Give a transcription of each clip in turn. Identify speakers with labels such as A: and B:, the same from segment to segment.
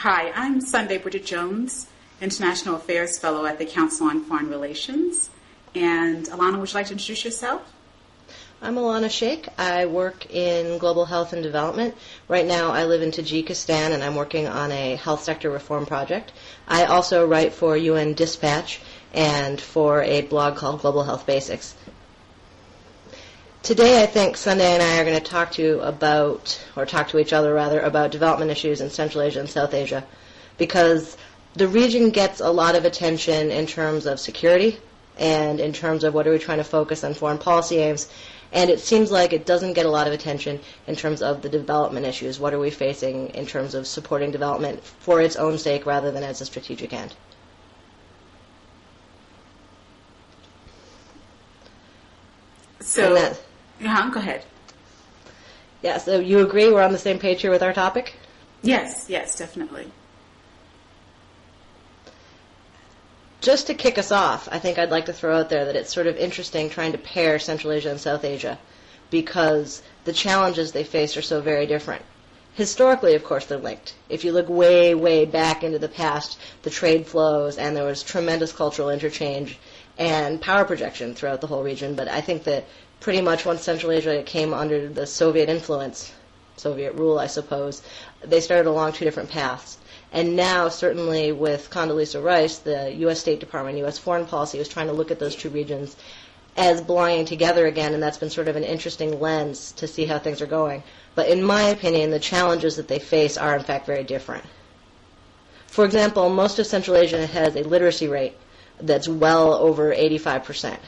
A: Hi, I'm Sundaa Bridgett Jones, International Affairs Fellow at the Council on Foreign Relations. And Alanna, would you like to introduce yourself?
B: I'm Alanna Shaikh. I work in global health and development. Right now I live in Tajikistan and I'm working on a health sector reform project. I also write for UN Dispatch and for a blog called Global Health Basics. Today I think Sunday and I are going to talk to each other about development issues in Central Asia and South Asia, because the region gets a lot of attention in terms of security and in terms of what are we trying to focus on foreign policy aims. And it seems like it doesn't get a lot of attention in terms of the development issues. What are we facing in terms of supporting development for its own sake rather than as a strategic end?
A: So, go ahead.
B: Yeah, so you agree we're on the same page here with our topic?
A: Yes, definitely.
B: Just to kick us off, I think I'd like to throw out there that it's sort of interesting trying to pair Central Asia and South Asia because the challenges they face are so very different. Historically, of course, they're linked. If you look way, way back into the past, the trade flows, and there was tremendous cultural interchange and power projection throughout the whole region. But I think that pretty much once Central Asia came under the Soviet influence, Soviet rule, I suppose, they started along two different paths. And now, certainly with Condoleezza Rice, the U.S. State Department, U.S. Foreign Policy is trying to look at those two regions as belonging together again, and that's been sort of an interesting lens to see how things are going. But in my opinion, the challenges that they face are, in fact, very different. For example, most of Central Asia has a literacy rate that's well over 85%.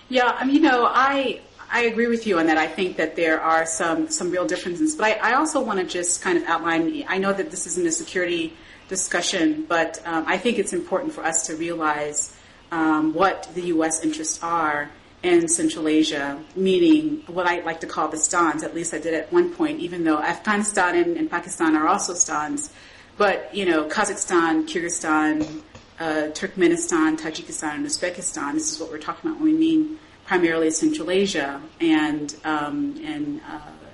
A: Yeah, I agree with you on that. I think that there are some real differences. But I also want to just kind of outline, I know that this isn't a security discussion, but I think it's important for us to realize what the U.S. interests are in Central Asia, meaning what I like to call the stans. At least I did at one point, even though Afghanistan and Pakistan are also stans. But, Kazakhstan, Kyrgyzstan, Turkmenistan, Tajikistan, and Uzbekistan, this is what we're talking about when we mean primarily Central Asia, and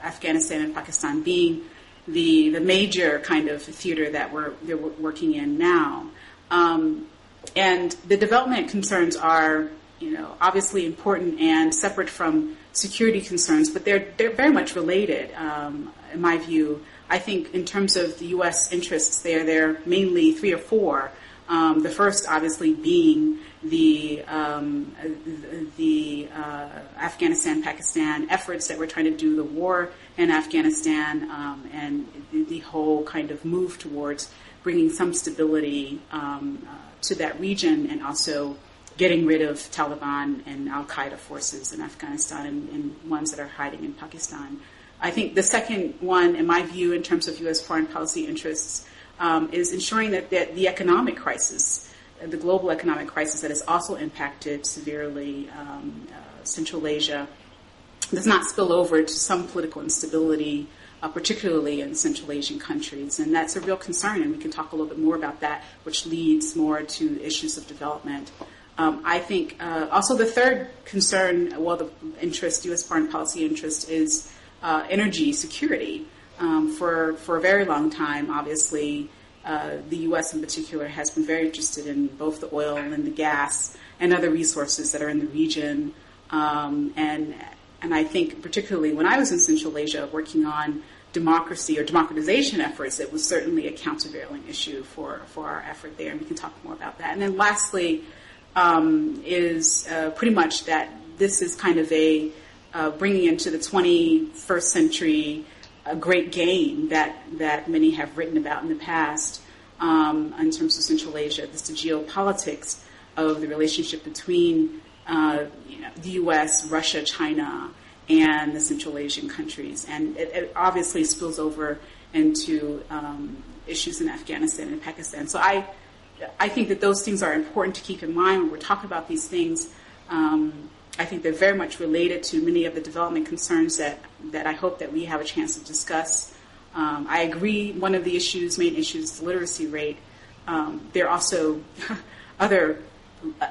A: Afghanistan and Pakistan being the major kind of theater that they're working in now. And the development concerns are, obviously important and separate from security concerns, but they're very much related, in my view. I think in terms of the U.S. interests, they're mainly three or four. The first, obviously, being the Afghanistan-Pakistan efforts that we're trying to do, the war in Afghanistan, and the whole kind of move towards bringing some stability to that region, and also getting rid of Taliban and Al-Qaeda forces in Afghanistan and ones that are hiding in Pakistan. I think the second one, in my view, in terms of U.S. foreign policy interests, is ensuring that the economic crisis, the global economic crisis that has also impacted severely Central Asia, does not spill over to some political instability, particularly in Central Asian countries. And that's a real concern, and we can talk a little bit more about that, which leads more to issues of development. I think also the third concern, the interest, U.S. foreign policy interest, is energy security. For a very long time, obviously, the U.S. in particular has been very interested in both the oil and the gas and other resources that are in the region. And I think particularly when I was in Central Asia working on democracy or democratization efforts, it was certainly a countervailing issue for our effort there, and we can talk more about that. And then lastly is pretty much that this is kind of a bringing into the 21st century a great game that many have written about in the past in terms of Central Asia. This is the geopolitics of the relationship between the U.S., Russia, China, and the Central Asian countries. And it obviously spills over into issues in Afghanistan and Pakistan. So I think that those things are important to keep in mind when we're talking about these things. I think they're very much related to many of the development concerns that I hope that we have a chance to discuss. I agree one of the main issues is the literacy rate. There are also other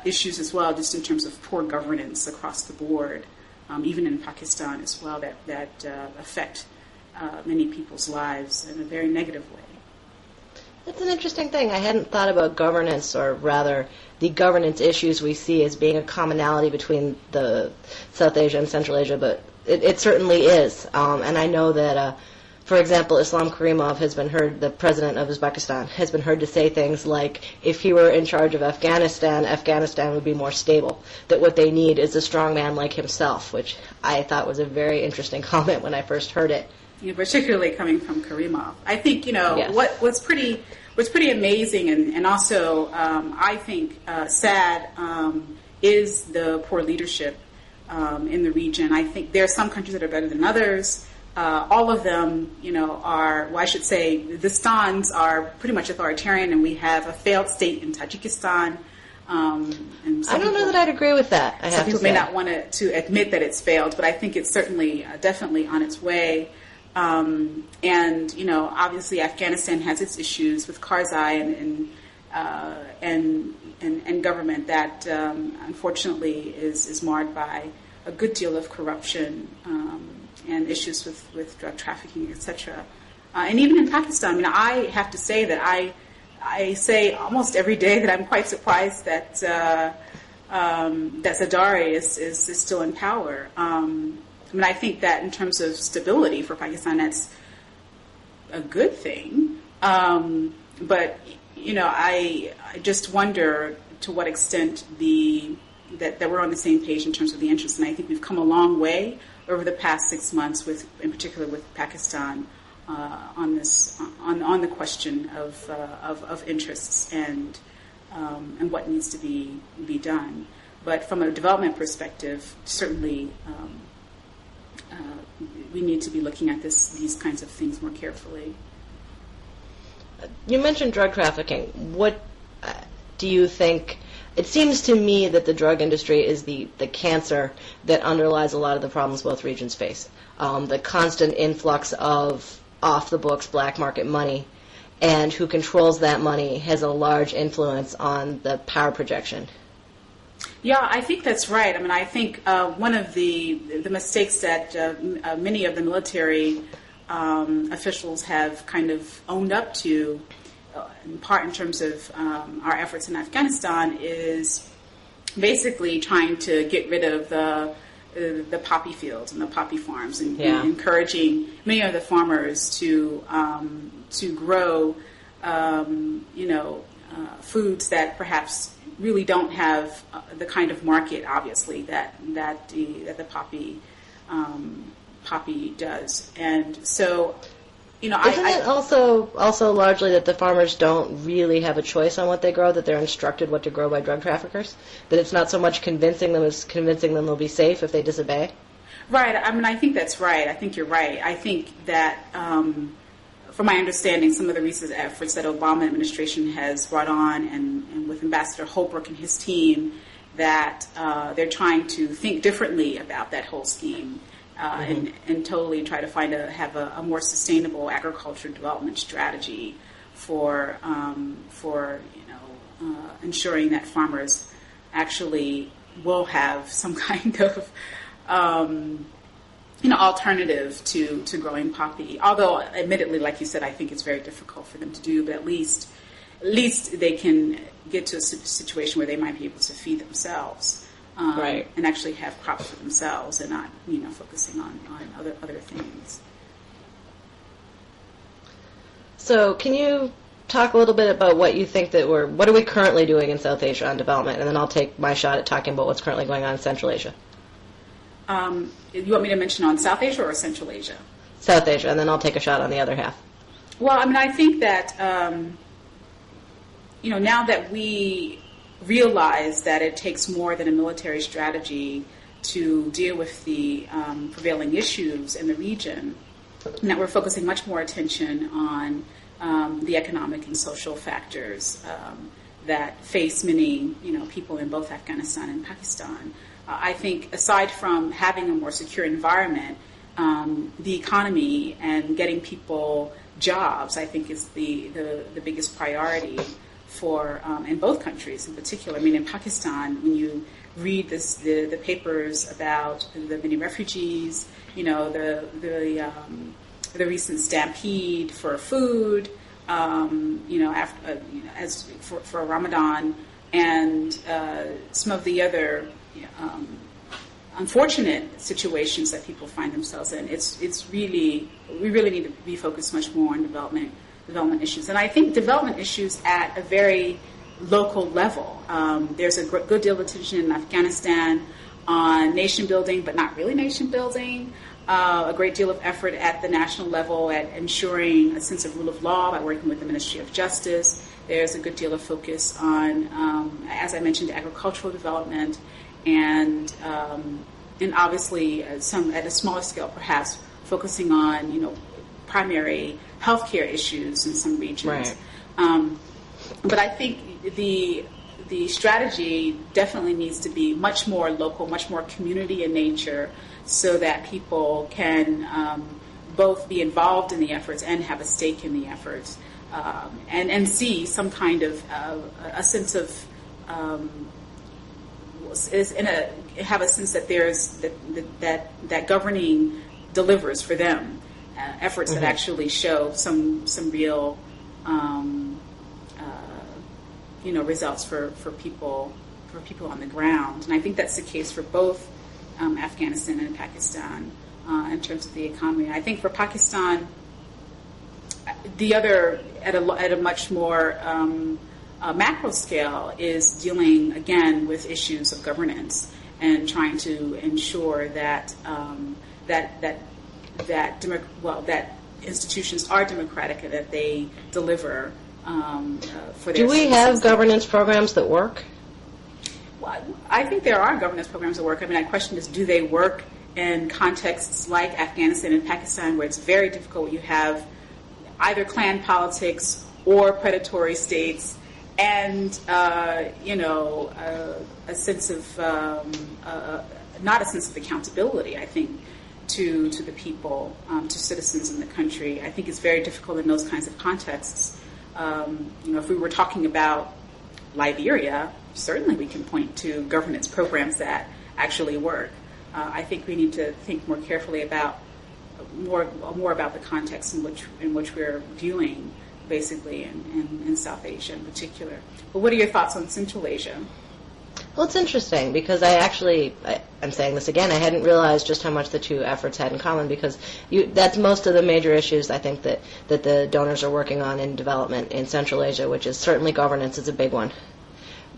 A: issues as well, just in terms of poor governance across the board, even in Pakistan as well, that affect many people's lives in a very negative way.
B: That's an interesting thing. I hadn't thought about governance, or rather the governance issues we see as being a commonality between the South Asia and Central Asia, but it certainly is. And I know that, for example, Islam Karimov has been heard, the president of Uzbekistan, has been heard to say things like, if he were in charge of Afghanistan, Afghanistan would be more stable, that what they need is a strong man like himself, which I thought was a very interesting comment when I first heard it.
A: Particularly coming from Karimov. I think,
B: Yes.
A: what's pretty amazing and also, I think, sad is the poor leadership in the region. I think there are some countries that are better than others. All of them, are, well, I should say, the stans are pretty much authoritarian, and we have a failed state in Tajikistan. And
B: I don't know that I'd agree with that, I have to say.
A: Some people may not want to admit that it's failed, but I think it's certainly, definitely on its way. And obviously Afghanistan has its issues with Karzai and government that unfortunately is marred by a good deal of corruption and issues with drug trafficking, etc. And even in Pakistan, I have to say that I say almost every day that I'm quite surprised that Zardari is still in power. I think that in terms of stability for Pakistan, that's a good thing. But I just wonder to what extent that we're on the same page in terms of the interests. And I think we've come a long way over the past 6 months, in particular with Pakistan, on the question of interests and what needs to be done. But from a development perspective, certainly. We need to be looking at these kinds of things more carefully.
B: You mentioned drug trafficking. What do you think? It seems to me that the drug industry is the cancer that underlies a lot of the problems both regions face. The constant influx of off-the-books black market money, and who controls that money has a large influence on the power projection.
A: Yeah, I think that's right. I think one of the mistakes that many of the military officials have kind of owned up to, in part in terms of our efforts in Afghanistan, is basically trying to get rid of the poppy fields and the poppy farms, and encouraging many of the farmers to grow, foods that perhaps really don't have the kind of market, obviously, that the poppy does. And so, isn't
B: it also largely that the farmers don't really have a choice on what they grow, that they're instructed what to grow by drug traffickers? That it's not so much convincing them as convincing them they'll be safe if they disobey?
A: Right. I think that's right. I think you're right. I think that, from my understanding, some of the recent efforts that Obama administration has brought on, and with Ambassador Holbrooke and his team, that they're trying to think differently about that whole scheme, and totally try to have a more sustainable agriculture development strategy for ensuring that farmers actually will have some kind of alternative to growing poppy. Although, admittedly, like you said, I think it's very difficult for them to do, but at least they can get to a situation where they might be able to feed themselves,
B: right,
A: and actually have crops for themselves, and not focusing on other things.
B: So, can you talk a little bit about what you think what are we currently doing in South Asia on development, and then I'll take my shot at talking about what's currently going on in Central Asia.
A: You want me to mention on South Asia or Central Asia?
B: South Asia, and then I'll take a shot on the other half.
A: Well, I think that, now that we realize that it takes more than a military strategy to deal with the prevailing issues in the region, and that we're focusing much more attention on the economic and social factors that face many, people in both Afghanistan and Pakistan. I think aside from having a more secure environment, the economy and getting people jobs, I think, is the biggest priority for in both countries in particular. In Pakistan, when you read the papers about the many refugees, the the recent stampede for food, after, as for Ramadan, and some of the other unfortunate situations that people find themselves in. We really need to be focused much more on development issues, and I think development issues at a very local level. There's a good deal of attention in Afghanistan on nation building, but not really nation building. A great deal of effort at the national level at ensuring a sense of rule of law by working with the Ministry of Justice. There's a good deal of focus on, as I mentioned, agricultural development, and obviously some at a smaller scale, perhaps focusing on primary healthcare issues in some regions.
B: Right.
A: But I think the strategy definitely needs to be much more local, much more community in nature, so that people can both be involved in the efforts and have a stake in the efforts, and see some kind of a sense of have a sense that there's that governing delivers for them efforts that actually show some real results for people on the ground. And I think that's the case for both Afghanistan and Pakistan in terms of the economy. I think for Pakistan, the other at a much more macro scale is dealing again with issues of governance and trying to ensure that that institutions are democratic and that they deliver for their
B: Do we have governance programs that work?
A: Well, I think there are governance programs that work. I mean, my question is, do they work in contexts like Afghanistan and Pakistan, where it's very difficult? You have either clan politics or predatory states, and a sense of not a sense of accountability, I think, to the people, to citizens in the country. I think it's very difficult in those kinds of contexts. If we were talking about Liberia, certainly we can point to governance programs that actually work. I think we need to think more carefully about more about the context in which we're viewing, basically in South Asia in particular. But what are your thoughts on Central Asia?
B: Well, it's interesting because I'm saying this again, I hadn't realized just how much the two efforts had in common, because that's most of the major issues I think that the donors are working on in development in Central Asia, which is certainly governance is a big one.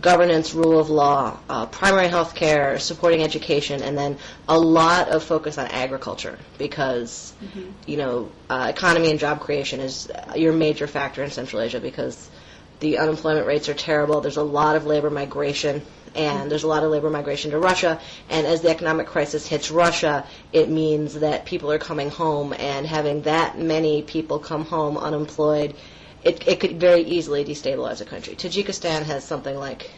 B: Governance, rule of law, primary health care, supporting education, and then a lot of focus on agriculture because, economy and job creation is your major factor in Central Asia because the unemployment rates are terrible. There's a lot of labor migration, and there's a lot of labor migration to Russia. And as the economic crisis hits Russia, it means that people are coming home, and having that many people come home unemployed, it could very easily destabilize a country. Tajikistan has something like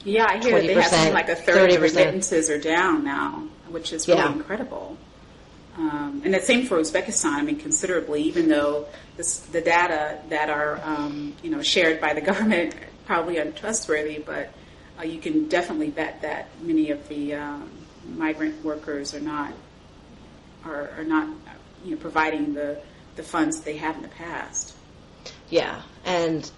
A: I hear they have something like a third of remittances are down now, which is really incredible. And the same for Uzbekistan. I mean, considerably, even though the data that are shared by the government probably untrustworthy, but you can definitely bet that many of the migrant workers are not providing the funds they have in the past.
B: Yeah, and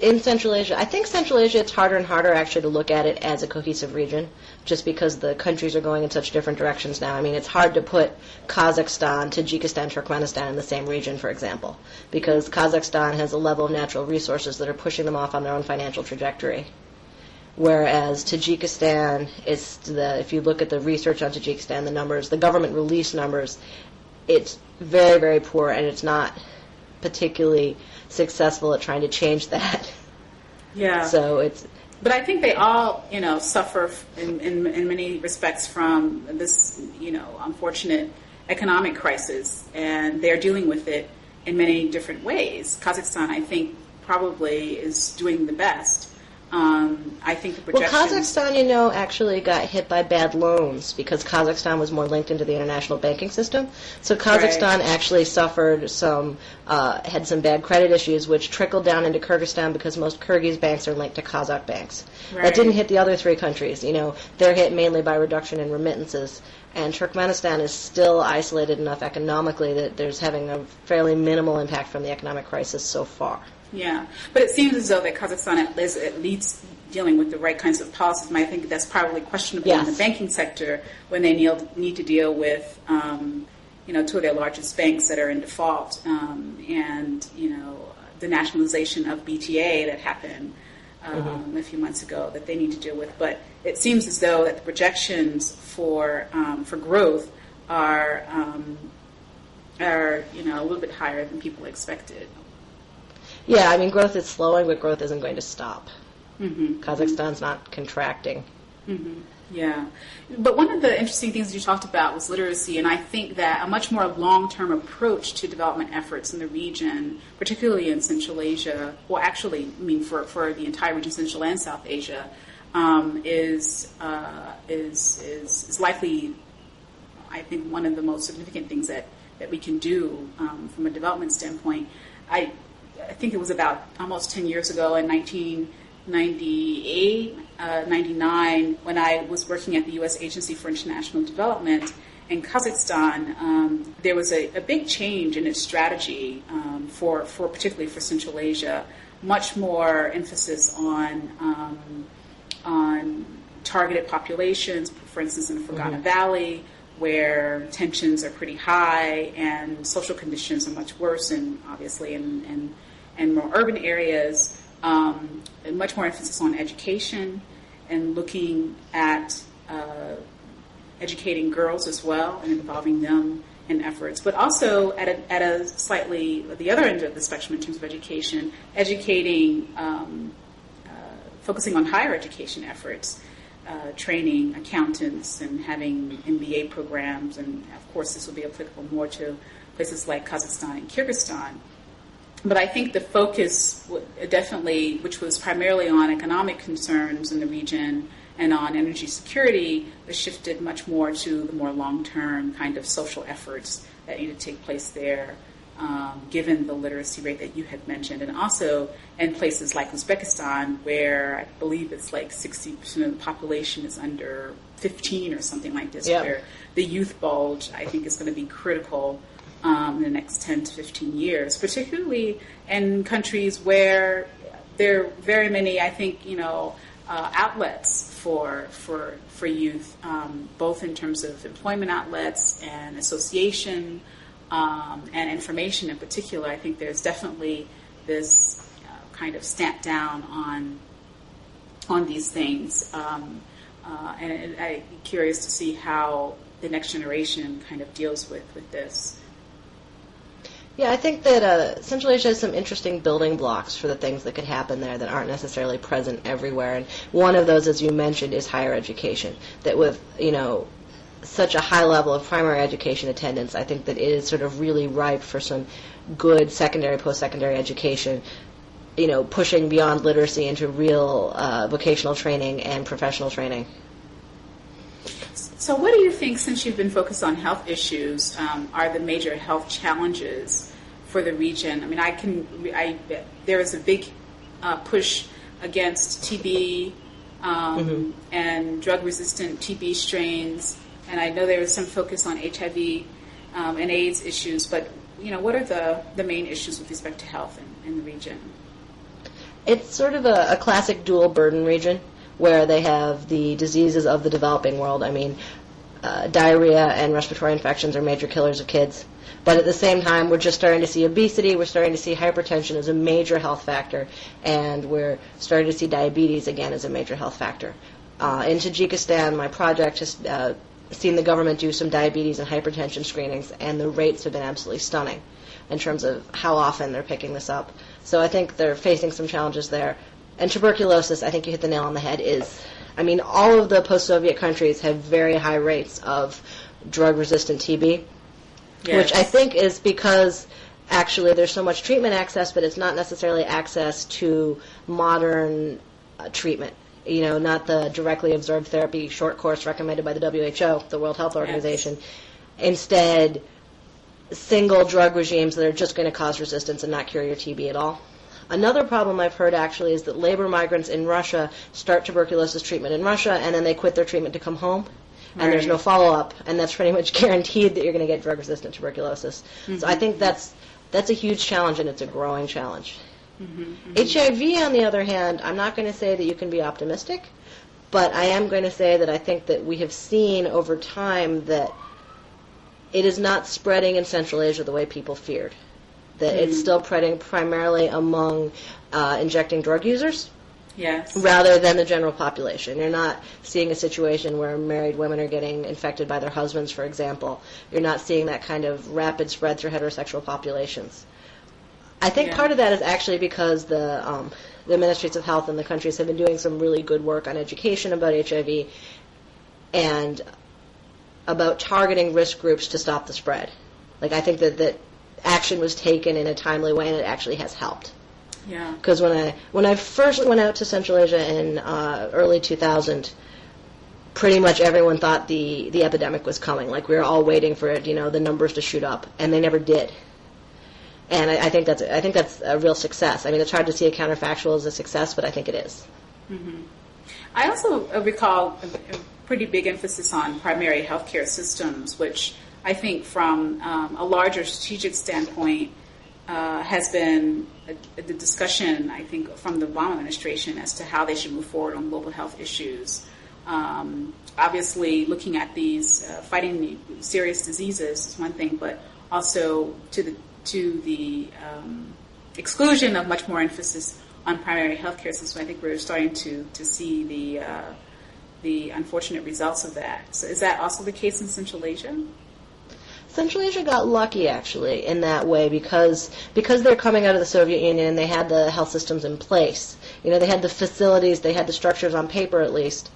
B: in Central Asia, I think Central Asia, it's harder and harder actually to look at it as a cohesive region, just because the countries are going in such different directions now. I mean, it's hard to put Kazakhstan, Tajikistan, Turkmenistan in the same region, for example, because Kazakhstan has a level of natural resources that are pushing them off on their own financial trajectory. Whereas Tajikistan if you look at the research on Tajikistan, the numbers, the government release numbers, it's very, very poor, and it's not particularly successful at trying to change that.
A: Yeah. But I think they all, suffer in many respects from this, unfortunate economic crisis, and they're dealing with it in many different ways. Kazakhstan, I think, probably is doing the best I think the
B: Well,
A: projections...
B: Kazakhstan, actually got hit by bad loans because Kazakhstan was more linked into the international banking system. So Kazakhstan actually suffered had some bad credit issues, which trickled down into Kyrgyzstan because most Kyrgyz banks are linked to Kazakh banks.
A: Right.
B: That didn't hit the other three countries. They're hit mainly by reduction in remittances. And Turkmenistan is still isolated enough economically that there's having a fairly minimal impact from the economic crisis so far.
A: Yeah, but it seems as though that Kazakhstan is at least dealing with the right kinds of policies. And I think that's probably questionable in the banking sector when they need to deal with, two of their largest banks that are in default, and the nationalization of BTA that happened a few months ago that they need to deal with. But it seems as though that the projections for growth are a little bit higher than people expected.
B: Yeah, growth is slowing, but growth isn't going to stop.
A: Mm-hmm.
B: Kazakhstan's not contracting.
A: Mm-hmm. Yeah. But one of the interesting things you talked about was literacy, and I think that a much more long-term approach to development efforts in the region, particularly in Central Asia, well, actually, for the entire region, Central and South Asia, is likely, I think, one of the most significant things that we can do from a development standpoint. I think it was about almost 10 years ago in 1998, 99, when I was working at the U.S. Agency for International Development in Kazakhstan. There was a big change in its strategy for particularly for Central Asia, much more emphasis on targeted populations, for instance, in the Fergana Valley, where tensions are pretty high and social conditions are much worse, and obviously in more urban areas, much more emphasis on education and looking at educating girls as well and involving them in efforts, but also at a slightly the other end of the spectrum in terms of education, focusing on higher education efforts, training accountants and having MBA programs, and of course this will be applicable more to places like Kazakhstan and Kyrgyzstan. But I think the focus definitely, which was primarily on economic concerns in the region and on energy security, was shifted much more to the more long-term kind of social efforts that need to take place there, given the literacy rate that you had mentioned. And also in places like Uzbekistan, where I believe it's like 60% of the population is under 15 or something like this, where the youth bulge, I think, is going to be critical in the next 10 to 15 years, particularly in countries where there are very many, I think, outlets for youth, both in terms of employment outlets and association and information in particular. I think there's definitely this kind of stamp down on these things, and I'm curious to see how the next generation kind of deals with this.
B: Yeah, I think that Central Asia has some interesting building blocks for the things that could happen there that aren't necessarily present everywhere. And one of those, as you mentioned, is higher education. That with, such a high level of primary education attendance, I think that it is sort of really ripe for some good secondary, post-secondary education, pushing beyond literacy into real vocational training and professional training.
A: So what do you think, since you've been focused on health issues, are the major health challenges for the region? There is a big push against TB and drug-resistant TB strains, and I know there is some focus on HIV and AIDS issues, but what are the main issues with respect to health in the region?
B: It's sort of a classic dual burden region, where they have the diseases of the developing world. Diarrhea and respiratory infections are major killers of kids. But at the same time, we're just starting to see obesity, we're starting to see hypertension as a major health factor, and we're starting to see diabetes again as a major health factor. In Tajikistan, my project has seen the government do some diabetes and hypertension screenings, and the rates have been absolutely stunning in terms of how often they're picking this up. So I think they're facing some challenges there. And tuberculosis, I think you hit the nail on the head, all of the post-Soviet countries have very high rates of drug-resistant TB, which I think is because actually there's so much treatment access, but it's not necessarily access to modern treatment. Not the directly absorbed therapy short course recommended by the WHO, the World Health Organization. Yes. Instead, single drug regimes that are just going to cause resistance and not cure your TB at all. Another problem I've heard actually is that labor migrants in Russia start tuberculosis treatment in Russia and then they quit their treatment to come home. And there's no follow-up, and that's pretty much guaranteed that you're going to get drug-resistant tuberculosis. Mm-hmm. So I think that's a huge challenge, and it's a growing challenge. Mm-hmm. HIV, on the other hand, I'm not going to say that you can be optimistic, but I am going to say that I think that we have seen over time that it is not spreading in Central Asia the way people feared. That it's still spreading primarily among injecting drug users. Yes. Rather than the general population. You're not seeing a situation where married women are getting infected by their husbands, for example. You're not seeing that kind of rapid spread through heterosexual populations. I think part of that is actually because the ministries of health in the countries have been doing some really good work on education about HIV and about targeting risk groups to stop the spread. Like, I think that action was taken in a timely way and it actually has helped. Yeah. Because when I first went out to Central Asia in early 2000, pretty much everyone thought the epidemic was coming. Like, we were all waiting for it, the numbers to shoot up, and they never did. And I think that's a real success. I mean, it's hard to see a counterfactual as a success, but I think it is. Mm-hmm.
A: I also recall a pretty big emphasis on primary healthcare systems, which I think from a larger strategic standpoint has been the discussion, I think, from the Obama administration as to how they should move forward on global health issues. Obviously, looking at these, fighting serious diseases is one thing, but also to the exclusion of much more emphasis on primary healthcare systems. I think we're starting to see the unfortunate results of that. So is that also the case in Central Asia?
B: Central Asia got lucky, actually, in that way because they're coming out of the Soviet Union and they had the health systems in place. They had the facilities, they had the structures on paper at least.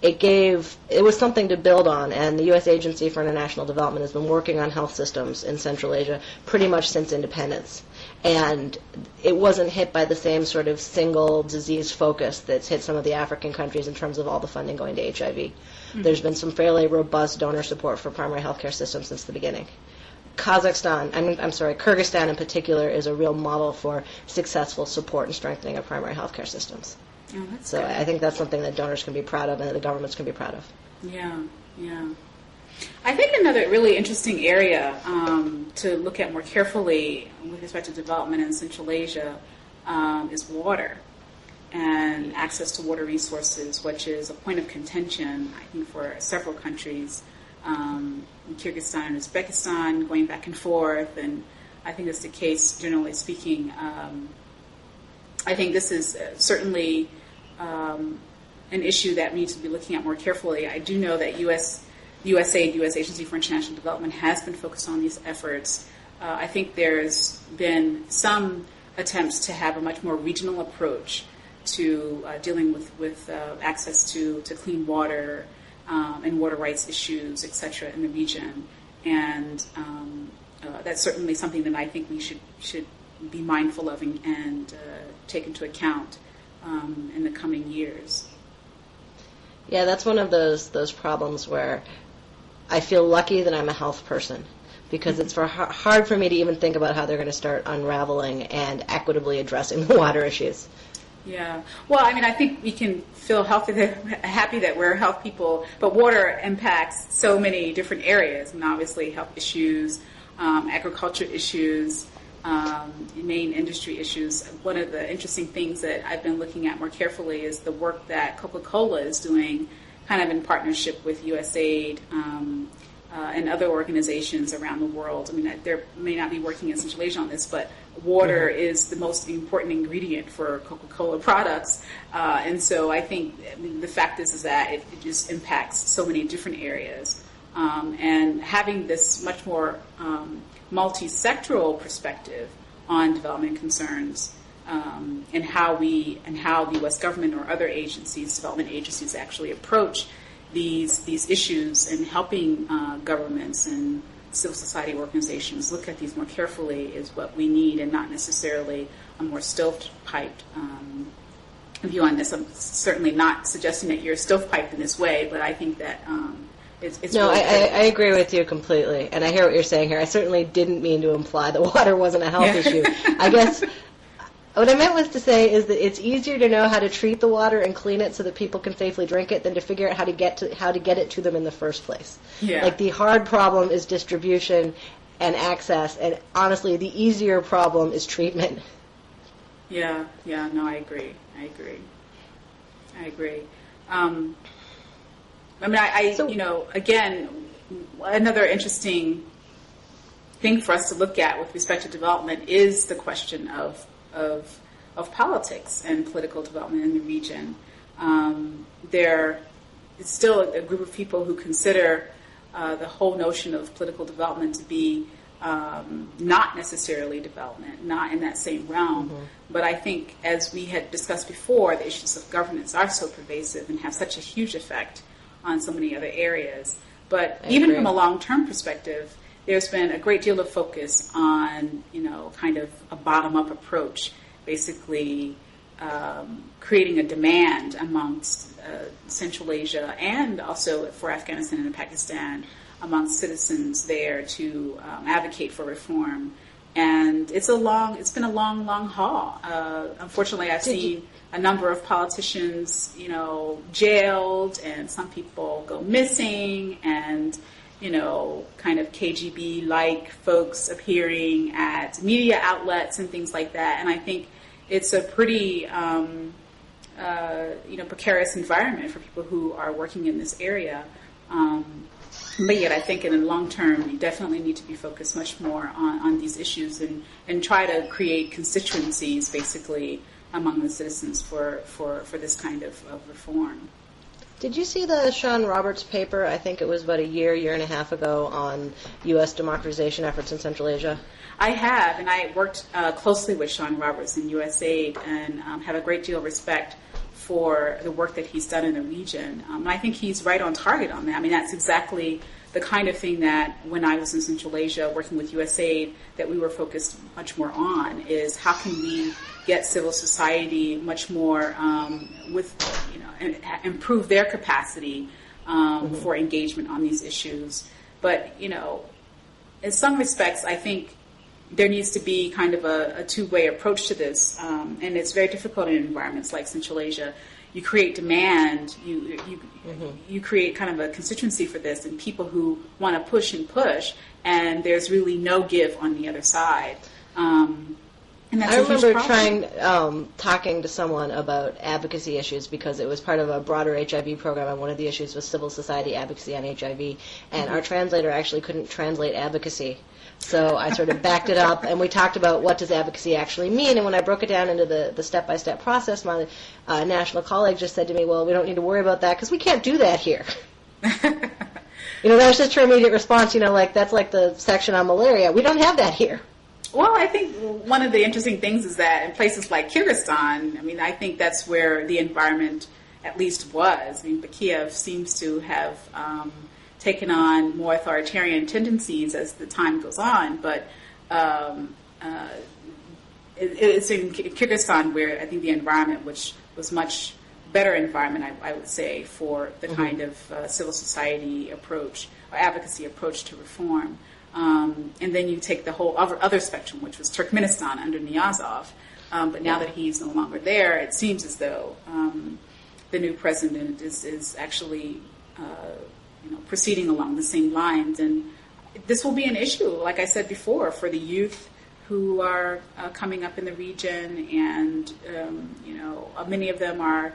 B: It was something to build on, and the U.S. Agency for International Development has been working on health systems in Central Asia pretty much since independence. And it wasn't hit by the same sort of single disease focus that's hit some of the African countries in terms of all the funding going to HIV. Mm-hmm. There's been some fairly robust donor support for primary healthcare systems since the beginning. Kyrgyzstan in particular is a real model for successful support and strengthening of primary healthcare systems. Oh, so good. I think that's something that donors can be proud of and that the governments can be proud of.
A: Yeah. I think another really interesting area to look at more carefully with respect to development in Central Asia is water and access to water resources, which is a point of contention, I think, for several countries, Kyrgyzstan and Uzbekistan, going back and forth, and I think that's the case, generally speaking. I think this is certainly an issue that we need to be looking at more carefully. I do know that USAID, U.S. Agency for International Development, has been focused on these efforts. I think there's been some attempts to have a much more regional approach to dealing with access to clean water and water rights issues, et cetera, in the region. And that's certainly something that I think we should be mindful of and take into account in the coming years.
B: Yeah, that's one of those problems where I feel lucky that I'm a health person, because it's hard for me to even think about how they're going to start unraveling and equitably addressing the water issues.
A: Yeah. Well, I mean, I think we can feel happy that we're health people, but water impacts so many different areas, and obviously health issues, agriculture issues, main industry issues. One of the interesting things that I've been looking at more carefully is the work that Coca-Cola is doing, kind of in partnership with USAID and other organizations around the world. I mean, they may not be working in Central Asia on this, but water is the most important ingredient for Coca-Cola products. And so I think the fact is that it just impacts so many different areas. And having this much more multi-sectoral perspective on development concerns and how the U.S. government or other agencies, development agencies, actually approach these issues, and helping governments and civil society organizations look at these more carefully is what we need, and not necessarily a more stovepiped view on this. I'm certainly not suggesting that you're stovepiped in this way, but I think that it's
B: no,
A: really
B: I agree with you completely, and I hear what you're saying here. I certainly didn't mean to imply that water wasn't a health issue. I guess what I meant was to say is that it's easier to know how to treat the water and clean it so that people can safely drink it than to figure out how to get it to them in the first place.
A: Yeah.
B: Like, the hard problem is distribution and access, and honestly, the easier problem is treatment.
A: Yeah, no, I agree. Again, another interesting thing for us to look at with respect to development is the question of politics and political development in the region. There is still a group of people who consider the whole notion of political development to be not necessarily development, not in that same realm. Mm-hmm. But I think, as we had discussed before, the issues of governance are so pervasive and have such a huge effect on so many other areas. But even from a long-term perspective, there's been a great deal of focus on, kind of a bottom-up approach, basically creating a demand amongst Central Asia and also for Afghanistan and Pakistan amongst citizens there to advocate for reform. And it's been a long haul. Unfortunately, I've seen a number of politicians, jailed, and some people go missing, and kind of KGB-like folks appearing at media outlets and things like that. And I think it's a pretty, precarious environment for people who are working in this area. But yet I think in the long term, you definitely need to be focused much more on these issues and try to create constituencies, basically, among the citizens for this kind of reform.
B: Did you see the Sean Roberts paper, I think it was about a year and a half ago, on U.S. democratization efforts in Central Asia?
A: I have, and I worked closely with Sean Roberts in USAID and have a great deal of respect for the work that he's done in the region. And I think he's right on target on that. I mean, that's exactly the kind of thing that when I was in Central Asia working with USAID that we were focused much more on, is how can we get civil society much more improve their capacity for engagement on these issues. But, in some respects, I think there needs to be kind of a two-way approach to this, and it's very difficult in environments like Central Asia. You create demand, you create kind of a constituency for this, and people who want to push, and there's really no give on the other side. And that's
B: I remember talking to someone about advocacy issues because it was part of a broader HIV program, and one of the issues was civil society advocacy on HIV, and our translator actually couldn't translate advocacy. So I sort of backed it up, and we talked about what does advocacy actually mean. And when I broke it down into the step-by-step process, my national colleague just said to me, well, we don't need to worry about that because we can't do that here. That was just her immediate response, that's like the section on malaria. We don't have that here.
A: Well, I think one of the interesting things is that in places like Kyrgyzstan, I think that's where the environment at least was. Bakiev seems to have taken on more authoritarian tendencies as the time goes on, but it's in Kyrgyzstan where I think the environment, which was much better environment, I would say, for the kind of civil society approach or advocacy approach to reform. And then you take the whole other spectrum, which was Turkmenistan under Niyazov. But now that he's no longer there, it seems as though the new president is actually proceeding along the same lines. And this will be an issue, like I said before, for the youth who are coming up in the region. And, many of them are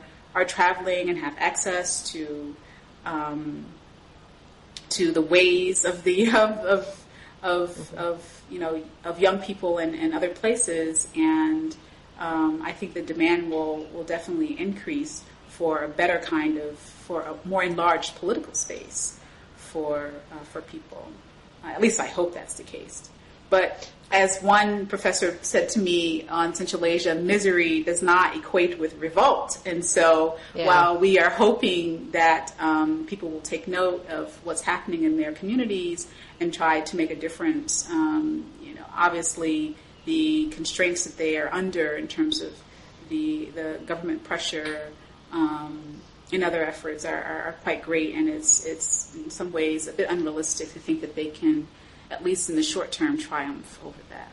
A: traveling and have access to the ways of the of young people and other places, and I think the demand will definitely increase for a better for a more enlarged political space for people. At least I hope that's the case. But as one professor said to me on Central Asia, misery does not equate with revolt. And so while we are hoping that people will take note of what's happening in their communities and try to make a difference, obviously the constraints that they are under in terms of the government pressure and other efforts are quite great, and it's in some ways a bit unrealistic to think that they can, at least in the short term, triumph over that.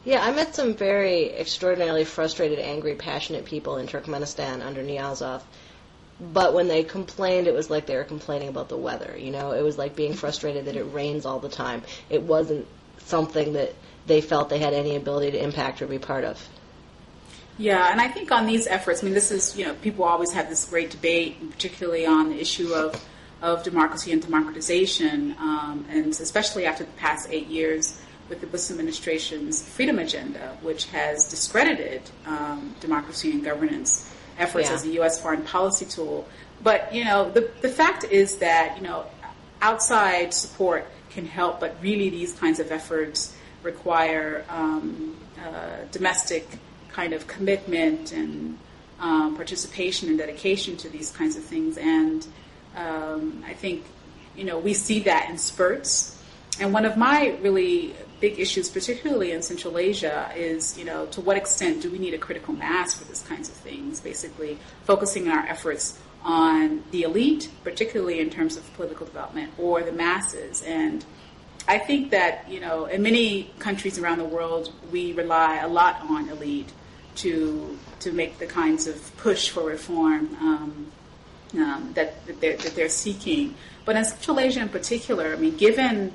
B: Yeah, I met some very extraordinarily frustrated, angry, passionate people in Turkmenistan under Niyazov. But when they complained, it was like they were complaining about the weather. You know, it was like being frustrated that it rains all the time. It wasn't something that they felt they had any ability to impact or be part of.
A: Yeah, and I think on these efforts, I mean, this is, people always have this great debate, particularly on the issue of democracy and democratization, and especially after the past 8 years with the Bush administration's freedom agenda, which has discredited democracy and governance efforts as a U.S. foreign policy tool. But, the fact is that, outside support can help, but really these kinds of efforts require domestic kind of commitment and participation and dedication to these kinds of things. And I think, we see that in spurts. And one of my really big issues, particularly in Central Asia, is, to what extent do we need a critical mass for these kinds of things, basically focusing our efforts on the elite, particularly in terms of political development, or the masses. And I think that, in many countries around the world, we rely a lot on elite to make the kinds of push for reform that they're seeking. But in Central Asia in particular, I mean, given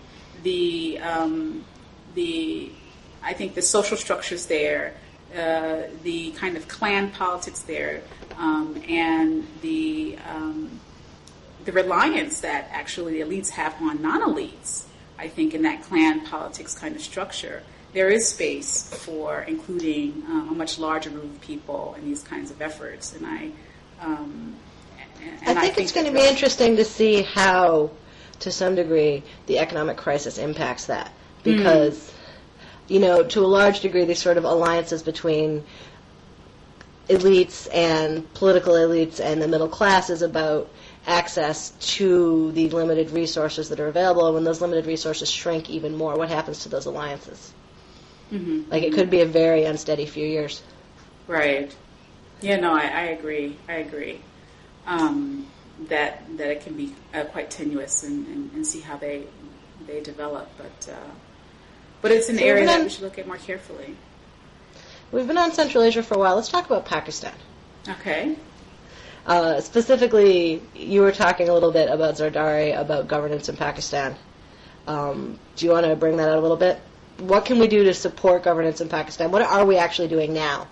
A: I think the social structures there, the kind of clan politics there, and the reliance that actually the elites have on non-elites, I think in that clan politics kind of structure, there is space for including a much larger group of people in these kinds of efforts. And I think it's going to be interesting to see how, to some degree, the economic crisis impacts that. Because, to a large degree, these sort of alliances between elites and political elites and the middle class is about access to the limited resources that are available. And when those limited resources shrink even more, what happens to those alliances? Mm-hmm. Like, it could be a very unsteady few years. Right. Yeah, no, I agree. That it can be quite tenuous and see how they develop, but it's an area that we should look at more carefully.
B: We've been on Central Asia for a while. Let's talk about Pakistan.
A: Okay.
B: Specifically, you were talking a little bit about Zardari, about governance in Pakistan. Do you want to bring that out a little bit? What can we do to support governance in Pakistan? What are we actually doing now?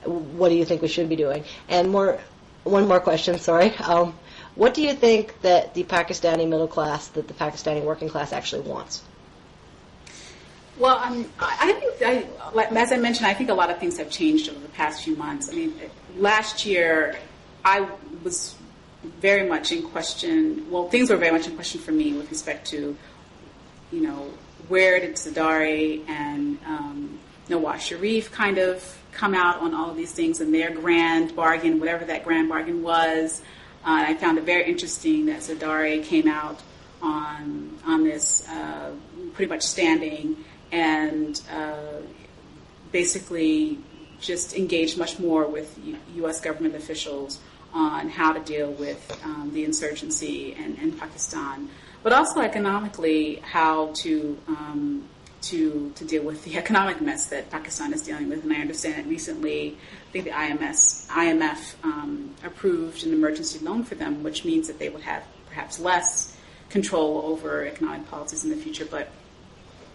B: What do you think we should be doing? And one more question, sorry. What do you think that the Pakistani middle class, that the Pakistani working class actually wants?
A: Well, I think, as I mentioned, I think a lot of things have changed over the past few months. I mean, last year, I was very much in question. Well, things were very much in question for me with respect to, where did Zardari and Nawaz Sharif kind of come out on all of these things and their grand bargain, whatever that grand bargain was. I found it very interesting that Zardari came out on this pretty much standing and basically just engaged much more with U.S. government officials on how to deal with the insurgency in Pakistan, but also economically how to deal with the economic mess that Pakistan is dealing with. And I understand that recently, I think the IMF approved an emergency loan for them, which means that they would have perhaps less control over economic policies in the future. But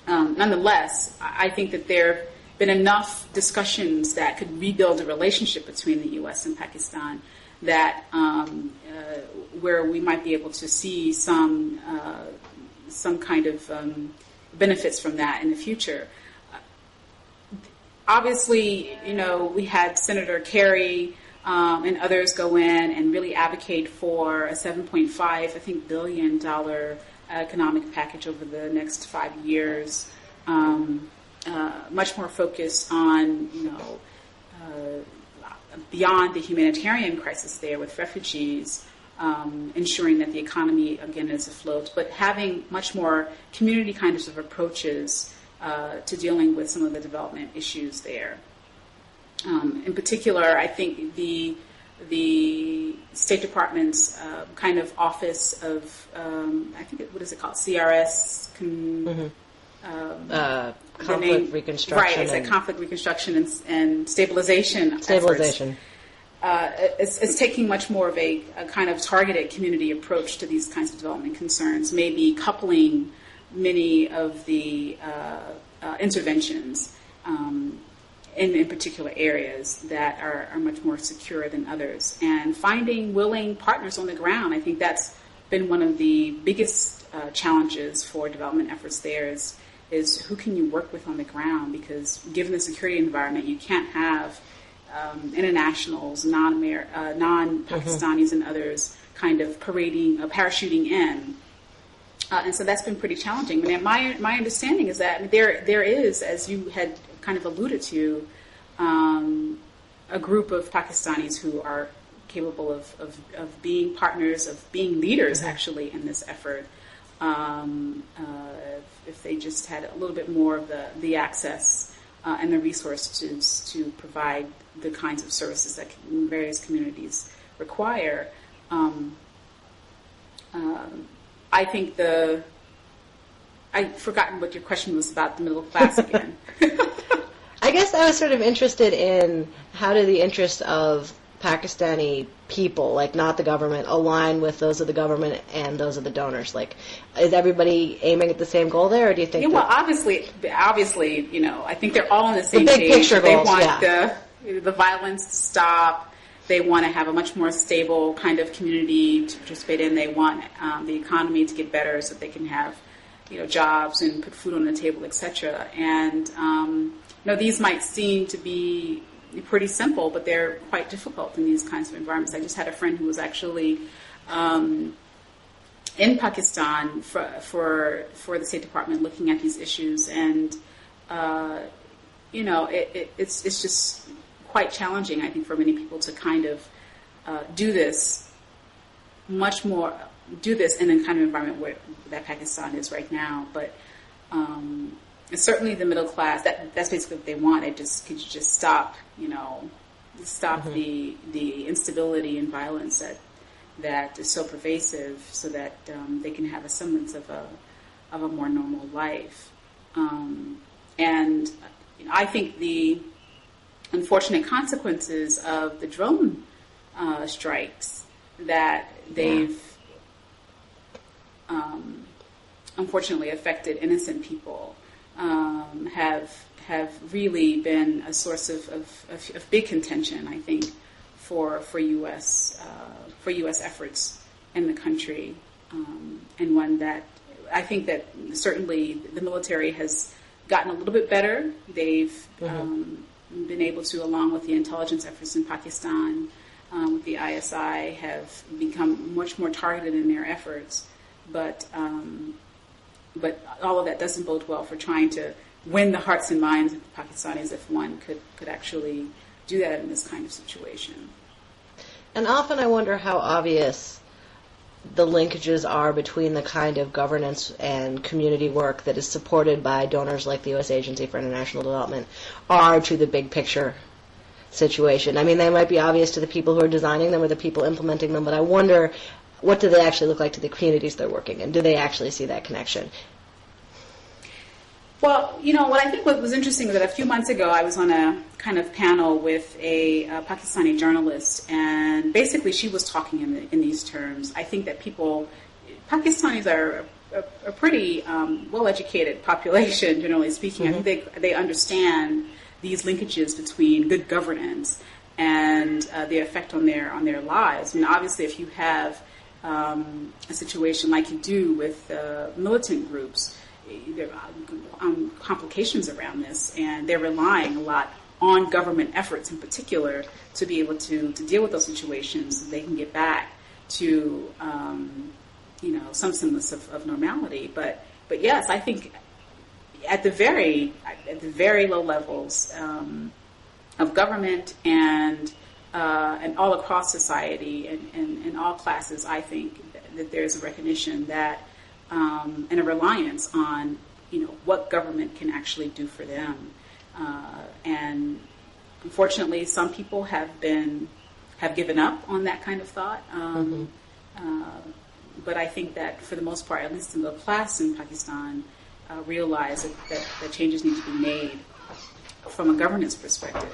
A: nonetheless, I think that there have been enough discussions that could rebuild a relationship between the U.S. and Pakistan that where we might be able to see some kind of benefits from that in the future. Obviously, we had Senator Kerry and others go in and really advocate for a $7.5 billion economic package over the next 5 years, much more focused on, beyond the humanitarian crisis there with refugees, ensuring that the economy, again, is afloat, but having much more community kinds of approaches to dealing with some of the development issues there. In particular, I think the State Department's kind of Office of, I think, what is it called? CRS?
B: Conflict reconstruction.
A: Right, it's like conflict reconstruction and stabilization.
B: Stabilization.
A: It's taking much more of a kind of targeted community approach to these kinds of development concerns, maybe coupling many of the interventions in particular areas that are much more secure than others, and finding willing partners on the ground. I think that's been one of the biggest challenges for development efforts there is who can you work with on the ground, because given the security environment, you can't have internationals, non-Pakistanis and others kind of parachuting in. And so that's been pretty challenging. And my understanding is that there is, as you had kind of alluded to, a group of Pakistanis who are capable of being partners, of being leaders, actually, in this effort. If they just had a little bit more of the access and the resources to provide the kinds of services that various communities require. I think I've forgotten what your question was about the middle class again.
B: I guess I was sort of interested in how do the interests of Pakistani people, like not the government, align with those of the government and those of the donors? Like, is everybody aiming at the same goal there, or do you think?
A: Yeah, well, obviously, I think they're all on the same page.
B: Big picture
A: they
B: goals,
A: want the violence to stop. They want to have a much more stable kind of community to participate in. They want the economy to get better so that they can have, jobs and put food on the table, etc. And these might seem to be pretty simple, but they're quite difficult in these kinds of environments. I just had a friend who was actually in Pakistan for the State Department looking at these issues, and it's just quite challenging, I think, for many people to kind of do this in the kind of environment that Pakistan is right now. But certainly the middle class, that's basically what they want. Could you just stop, the instability and violence that is so pervasive, so that they can have a semblance of a more normal life. And I think the unfortunate consequences of the drone strikes that they've unfortunately affected innocent people have really been a source of big contention, I think, for U.S. efforts in the country, and one that I think that certainly the military has gotten a little bit better. They've been able to, along with the intelligence efforts in Pakistan, with the ISI, have become much more targeted in their efforts. But all of that doesn't bode well for trying to win the hearts and minds of the Pakistanis, if one could actually do that in this kind of situation.
B: And often I wonder how obvious the linkages are between the kind of governance and community work that is supported by donors like the U.S. Agency for International Development are to the big picture situation. I mean, they might be obvious to the people who are designing them or the people implementing them, but I wonder, what do they actually look like to the communities they're working in? Do they actually see that connection?
A: Well, what was interesting was that a few months ago I was on a kind of panel with a Pakistani journalist, and basically she was talking in these terms. I think that Pakistanis are a pretty well-educated population, generally speaking. I think they understand these linkages between good governance and the effect on their lives. I mean, obviously, if you have a situation like you do with militant groups, there are complications around this, and they're relying a lot on government efforts in particular to be able to deal with those situations so they can get back to some semblance of normality. But yes, I think at the very low levels of government and all across society and all classes, I think that there's a recognition that and a reliance on what government can actually do for them, and Unfortunately, some people have given up on that kind of thought. But I think that for the most part, at least the middle class in Pakistan, realize that changes need to be made from a governance perspective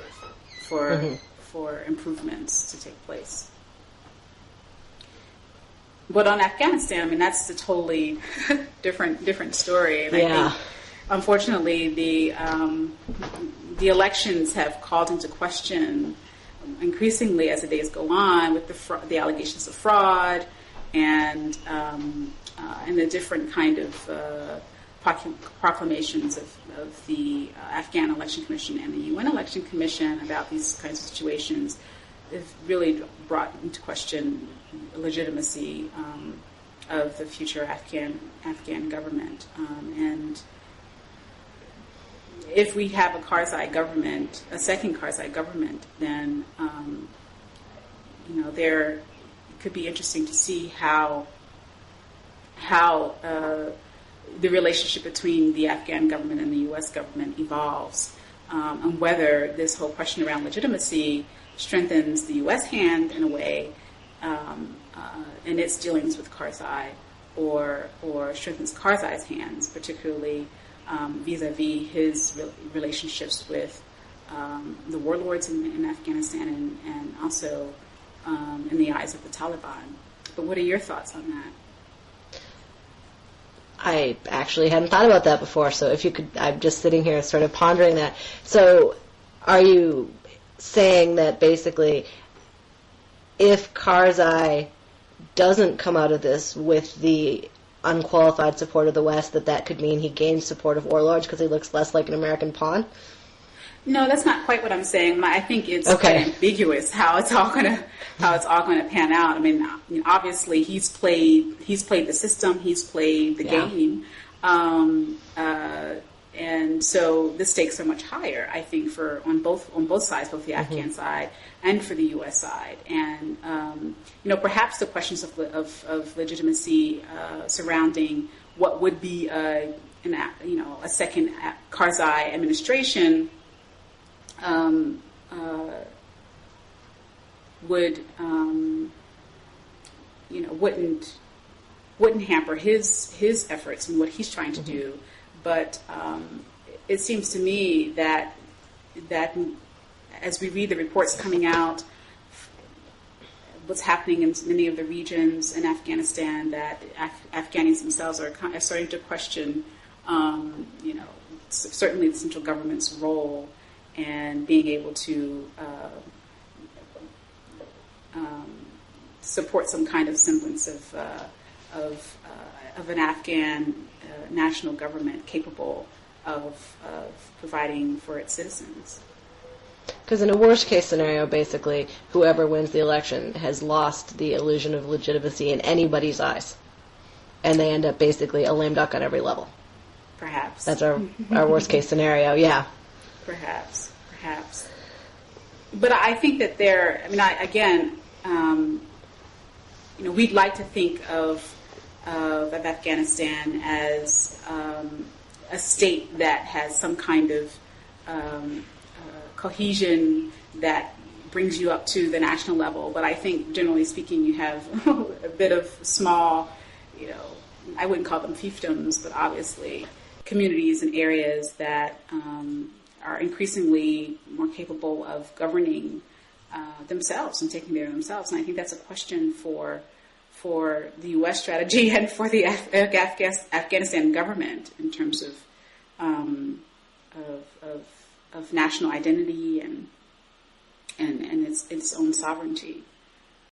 A: for improvements to take place. But on Afghanistan, I mean, that's a totally different story. And I think, unfortunately, the elections have called into question increasingly as the days go on with the allegations of fraud and the different kind of proclamations of the Afghan Election Commission and the UN Election Commission about these kinds of situations. Have really brought into question legitimacy of the future Afghan government. And if we have a Karzai government, a second Karzai government, then there it could be interesting to see how the relationship between the Afghan government and the U.S. government evolves, and whether this whole question around legitimacy strengthens the U.S. hand in a way in its dealings with Karzai, or strengthens Karzai's hands, particularly vis-a-vis his relationships with the warlords in Afghanistan and also in the eyes of the Taliban. But what are your thoughts on that?
B: I actually hadn't thought about that before, so if you could, I'm just sitting here sort of pondering that. So are you saying that basically if Karzai doesn't come out of this with the unqualified support of the West, that could mean he gains support of warlords because he looks less like an American pawn?
A: No, that's not quite what I'm saying. I think it's quite ambiguous how it's all going to pan out. I mean, obviously he's played the system, he's played the game, and so the stakes are much higher, I think, on both sides, both the Afghan side and for the U.S. side. And perhaps the questions of legitimacy surrounding what would be a second Karzai administration wouldn't hamper his efforts and what he's trying to do, but it seems to me that as we read the reports coming out, what's happening in many of the regions in Afghanistan, that Afghanis themselves are starting to question, certainly the central government's role and being able to support some kind of semblance of an Afghan national government capable of providing for its citizens.
B: Because in a worst-case scenario, basically, whoever wins the election has lost the illusion of legitimacy in anybody's eyes, and they end up basically a lame duck on every level.
A: Perhaps.
B: That's our worst-case scenario, yeah.
A: Perhaps. But I think that we'd like to think of Afghanistan as a state that has some kind of cohesion that brings you up to the national level. But I think, generally speaking, you have a bit of small, I wouldn't call them fiefdoms, but obviously communities and areas that are increasingly more capable of governing themselves and taking care of themselves. And I think that's a question for the U.S. strategy and for the Afghanistan government in terms of national identity and its own sovereignty.